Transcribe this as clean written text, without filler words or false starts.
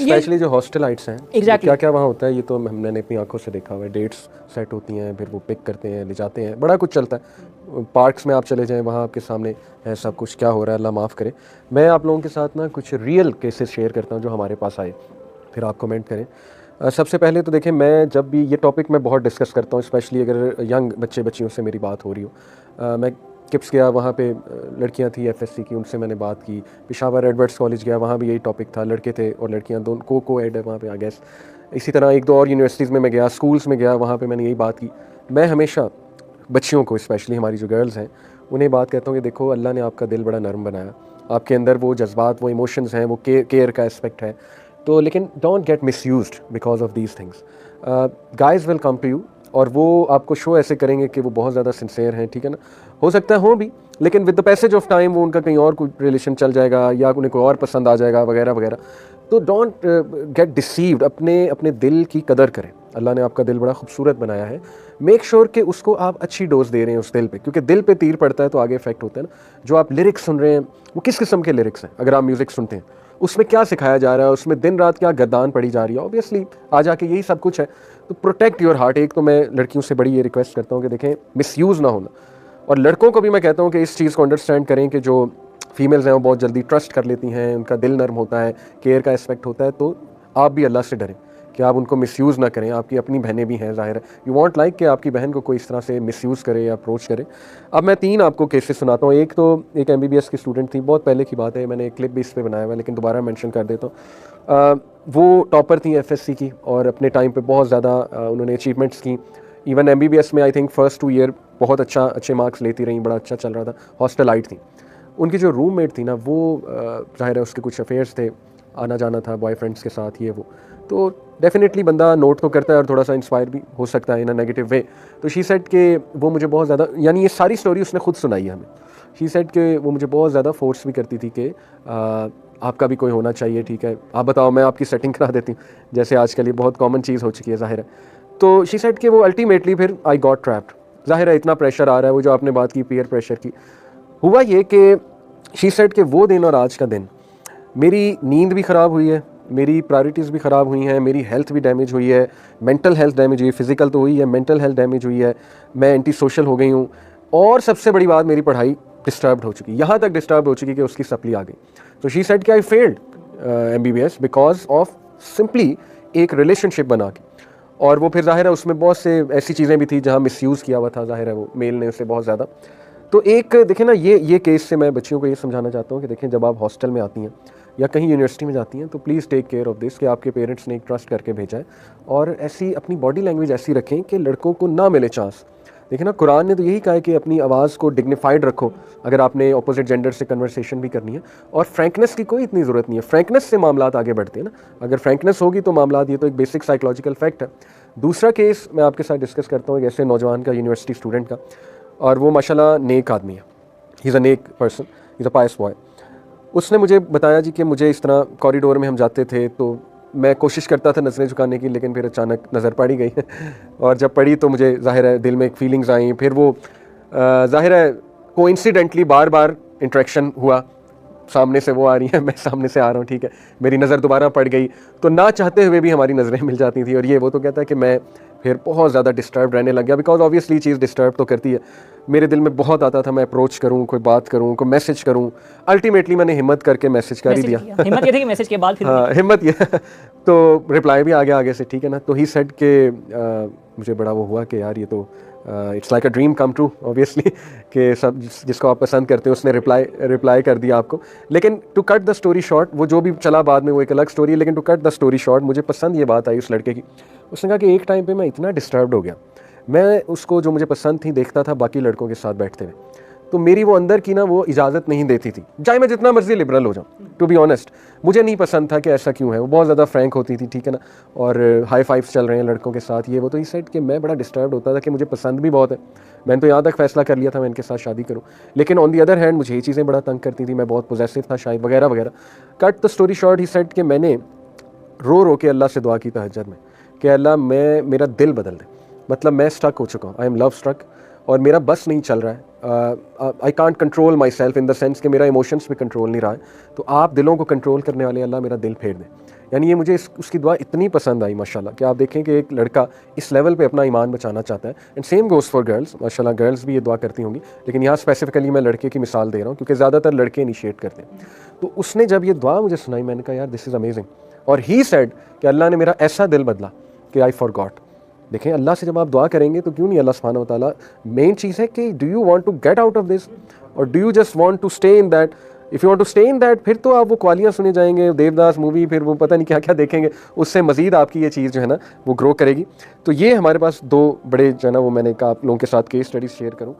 Specially जो हॉस्टलाइट्स हैं Exactly. क्या क्या वहाँ होता है ये तो हमने अपनी आंखों से देखा हुआ है। डेट्स सेट होती हैं, फिर वो पिक करते हैं, ले जाते हैं, बड़ा कुछ चलता है। पार्क्स में आप चले जाएं, वहाँ आपके सामने है सब कुछ, क्या हो रहा है अल्लाह माफ़ करे। मैं आप लोगों के साथ ना कुछ रियल केसेस शेयर करता हूँ जो हमारे पास आए, फिर आप कमेंट करें। सबसे पहले तो देखें, मैं जब भी ये टॉपिक मैं बहुत डिस्कस करता हूँ, स्पेशली अगर यंग बच्चियों से मेरी बात हो रही हो। मैं किप्स गया, वहाँ पे लड़कियाँ थी एफएससी की, उनसे मैंने बात की। पेशावर एडवर्ड्स कॉलेज गया, वहाँ भी यही टॉपिक था, लड़के थे और लड़कियाँ दोनों को एड है वहाँ पे, आई गेस। इसी तरह एक दो और यूनिवर्सिटीज़ में मैं गया, स्कूल्स में गया, वहाँ पे मैंने यही बात की। मैं हमेशा बच्चियों को, स्पेशली हमारी जो गर्ल्स हैं, उन्हें बात कहता हूँ कि देखो अल्लाह ने आपका दिल बड़ा नरम बनाया, आपके अंदर वो जज्बात, वो इमोशंस हैं, वो केयर का एस्पेक्ट है, तो लेकिन don't get misused because of these things. Guys will come to you और वो आपको शो ऐसे करेंगे कि वो बहुत ज़्यादा सिंसेयर हैं, ठीक है ना। हो सकता है हो भी, लेकिन with the passage of time वो उनका कहीं और कोई रिलेशन चल जाएगा या उन्हें कोई और पसंद आ जाएगा वगैरह वगैरह। तो डोंट गेट डिसीव्ड, अपने दिल की कदर करें। अल्लाह ने आपका दिल बड़ा खूबसूरत बनाया है, मेक श्योर कि उसको आप अच्छी डोज दे रहे हैं उस दिल पे, क्योंकि दिल पे तीर पड़ता है तो आगे इफेक्ट होता है ना। जो आप लिरिक्स सुन रहे हैं वो किस किस्म के लिरिक्स हैं, अगर आप म्यूज़िक सुनते हैं उसमें क्या सिखाया जा रहा है, उसमें दिन रात क्या गर्दान पड़ी जा रही है, ऑब्वियसली आ जाके यही सब कुछ है। तो प्रोटेक्ट योर हार्ट। एक तो मैं लड़कियों से बड़ी ये रिक्वेस्ट करता हूँ कि देखें मिसयूज़ ना होना, और लड़कों को भी मैं कहता हूँ कि इस चीज़ को अंडरस्टैंड करें कि जो फीमेल्स हैं वो बहुत जल्दी ट्रस्ट कर लेती हैं, उनका दिल नर्म होता है, केयर का एस्पेक्ट होता है, तो आप भी अल्लाह से डरें कि आप उनको मिसयूज़ ना करें। आपकी अपनी बहनें भी हैं, ज़ाहिर है यू वांट लाइक कि आपकी बहन को कोई इस तरह से मिसयूज़ करे या अप्रोच करे। अब मैं 3 आपको केसेस सुनाता हूँ। एक तो एक एमबीबीएस की स्टूडेंट थी, बहुत पहले की बात है, मैंने एक क्लिप भी इस पर बनाया हुआ है लेकिन दोबारा मेंशन कर देता हूँ। वो टॉपर थी एफएससी की और अपने टाइम पे बहुत ज़्यादा उन्होंने अचीवमेंट्स की। इवन एमबीबीएस में आई थिंक फर्स्ट 2 ईयर बहुत अच्छे मार्क्स लेती रहीं, बड़ा अच्छा चल रहा था। हॉस्टलाइट थी। उनकी जो रूममेट थी ना, वो ज़ाहिर है उसके कुछ अफेयर्स थे, आना जाना था बॉयफ्रेंड्स के साथ, ये वो। तो डेफिनेटली बंदा नोट तो करता है और थोड़ा सा इंस्पायर भी हो सकता है इन अ नेगेटिव वे। तो शी सेड कि वो मुझे बहुत ज़्यादा, यानी ये सारी स्टोरी उसने खुद सुनाई है हमें। शी सेड कि वो मुझे बहुत ज़्यादा फोर्स भी करती थी कि आपका भी कोई होना चाहिए, ठीक है, आप बताओ मैं आपकी सेटिंग करा देती हूँ, जैसे आजकल ये बहुत कॉमन चीज़ हो चुकी है, ज़ाहिर है। तो शी सेड कि वो अल्टीमेटली फिर आई गॉट ट्रैप्ड। ज़ाहिर है इतना प्रेशर आ रहा है, वो जो आपने बात की पीयर प्रेशर की। हुआ ये कि शी सेड कि वो दिन और आज का दिन मेरी नींद भी ख़राब हुई है, मेरी प्रायोरिटीज़ भी ख़राब हुई हैं, मेरी हेल्थ भी डैमेज हुई है, मेंटल हेल्थ डैमेज हुई है, फ़िज़िकल तो हुई है, मेंटल हेल्थ डैमेज हुई है, मैं एंटी सोशल हो गई हूँ, और सबसे बड़ी बात मेरी पढ़ाई डिस्टर्ब हो चुकी, यहाँ तक डिस्टर्ब हो चुकी कि उसकी सप्ली आ गई। तो शी सेड कि I failed MBBS because of simply एक रिलेशनशिप बना के। और वो फिर ज़ाहिर है उसमें बहुत से ऐसी चीज़ें भी थी जहाँ मिसयूज़ किया हुआ था, ज़ाहिर है वो मेल ने उसे बहुत ज़्यादा। तो एक देखें ना, ये केस से मैं बच्चियों को ये समझाना चाहता हूँ कि देखें जब आप हॉस्टल में आती हैं या कहीं यूनिवर्सिटी में जाती हैं तो please take care of this कि आपके पेरेंट्स ने एक ट्रस्ट करके भेजा है, और ऐसी अपनी बॉडी लैंग्वेज ऐसी रखें कि लड़कों को ना मिले चांस। देखिए ना, कुरान ने तो यही कहा है कि अपनी आवाज़ को डिग्निफाइड रखो अगर आपने अपोजिट जेंडर से कन्वर्सेशन भी करनी है, और फ्रैंकनेस की कोई इतनी ज़रूरत नहीं है। फ्रैंकनेस से मामलात आगे बढ़ते हैं ना, अगर फ्रैंकनेस होगी तो मामलात, ये तो एक बेसिक साइकोलॉजिकल फैक्ट है। दूसरा केस मैं आपके साथ डिस्कस करता हूँ एक ऐसे नौजवान का, यूनिवर्सिटी स्टूडेंट का, और वो माशाल्लाह नेक आदमी है, ही इज़ अ नेक person, he is a pious boy. उसने मुझे बताया जी कि मुझे इस तरह कॉरिडोर में हम जाते थे तो मैं कोशिश करता था नज़रें झुकाने की, लेकिन फिर अचानक नज़र पड़ ही गई और जब पड़ी तो मुझे ज़ाहिर है दिल में एक फीलिंग्स आई। फिर वो ज़ाहिर है कोइंसिडेंटली बार बार इंटरेक्शन हुआ, सामने से वो आ रही है, मैं सामने से आ रहा हूँ, ठीक है, मेरी नज़र दोबारा पड़ गई, तो ना चाहते हुए भी हमारी नज़रें मिल जाती थी। और ये वो तो कहता है कि मैं फिर बहुत ज़्यादा डिस्टर्ब रहने लग गया, बिकॉज ऑब्वियसली चीज़ डिस्टर्ब तो करती है। मेरे दिल में बहुत आता था मैं अप्रोच करूँ, कोई बात करूँ, कोई मैसेज करूँ। अल्टीमेटली मैंने हिम्मत करके मैसेज कर ही दिया। हिम्मत ये थी कि मैसेज के बाद फिर हाँ, हिम्मत ये तो रिप्लाई भी आ गया आगे से, ठीक है ना। तो ही सेड के मुझे बड़ा वो हुआ कि यार ये तो it's like a dream come true obviously कि सब जिसको आप पसंद करते हैं उसने रिप्लाई कर दिया आपको। लेकिन to cut the story short, वो जो भी चला बाद में वो एक अलग स्टोरी है, लेकिन to cut the story short, मुझे पसंद ये बात आई उस लड़के की। उसने कहा कि एक टाइम पे मैं इतना डिस्टर्ब्ड हो गया, मैं उसको जो मुझे पसंद थी देखता था बाकी लड़कों के साथ बैठते हुए, तो मेरी वो अंदर की ना वो इजाज़त नहीं देती थी, चाहे मैं जितना मर्जी लिबरल हो जाऊँ। टू बी ऑनेस्ट मुझे नहीं पसंद था कि ऐसा क्यों है, वो बहुत ज़्यादा फ्रैंक होती थी, ठीक है ना, और हाई फाइव्स चल रहे हैं लड़कों के साथ, ये वो। तो इस साइड कि मैं बड़ा डिस्टर्ब होता था कि मुझे पसंद भी बहुत है, मैंने तो यहाँ तक फैसला कर लिया था मैं इनके साथ शादी करूँ, लेकिन ऑन दी अदर हैंड मुझे ये चीज़ें बड़ा तंग करती थी, मैं बहुत पोजेसिव था शायद, वगैरह वगैरह। Cut the story short, he said कि मैंने रो रो के अल्लाह से दुआ की तहज्जुद में कि अल्लाह मेरा दिल बदल दे, मतलब मैं स्ट्रक हो चुका हूँ, आई एम लव स्ट्रक, और मेरा बस नहीं चल रहा है, I can't control my self in the sense कि मेरा इमोशंस पे कंट्रोल नहीं रहा है, तो आप दिलों को कंट्रोल करने वाले अल्लाह मेरा दिल फेर दें। यानी ये मुझे उसकी दुआ इतनी पसंद आई माशाल्लाह कि आप देखें कि एक लड़का इस लेवल पे अपना ईमान बचाना चाहता है। And same goes for girls, माशाल्लाह गर्ल्स भी ये दुआ करती होंगी, लेकिन यहाँ स्पेसिफिकली मैं लड़के की मिसाल दे रहा हूँ क्योंकि ज़्यादातर लड़के इनिशिएट करते हैं। तो उसने जब ये दुआ मुझे सुनाई, मैंने कहा यार दिस इज़ अमेजिंग। और ही सेड कि अल्लाह ने मेरा ऐसा दिल बदला कि आई फॉरगॉट। देखें, अल्लाह से जब आप दुआ करेंगे तो क्यों नहीं अल्लाह सुब्हानहू व तआला, मेन चीज़ है कि do you want to get out of this और do you just want to stay in that. If you want to stay in that, फिर तो आप वो क्वालियाँ सुने जाएंगे, देवदास मूवी, फिर वो पता नहीं क्या क्या देखेंगे, उससे मज़ीद आपकी ये चीज़ जो है ना वो ग्रो करेगी। तो ये हमारे पास 2 बड़े जो है ना वो मैंने कहा आप लोगों के साथ केस स्टडीज़ शेयर करूँ।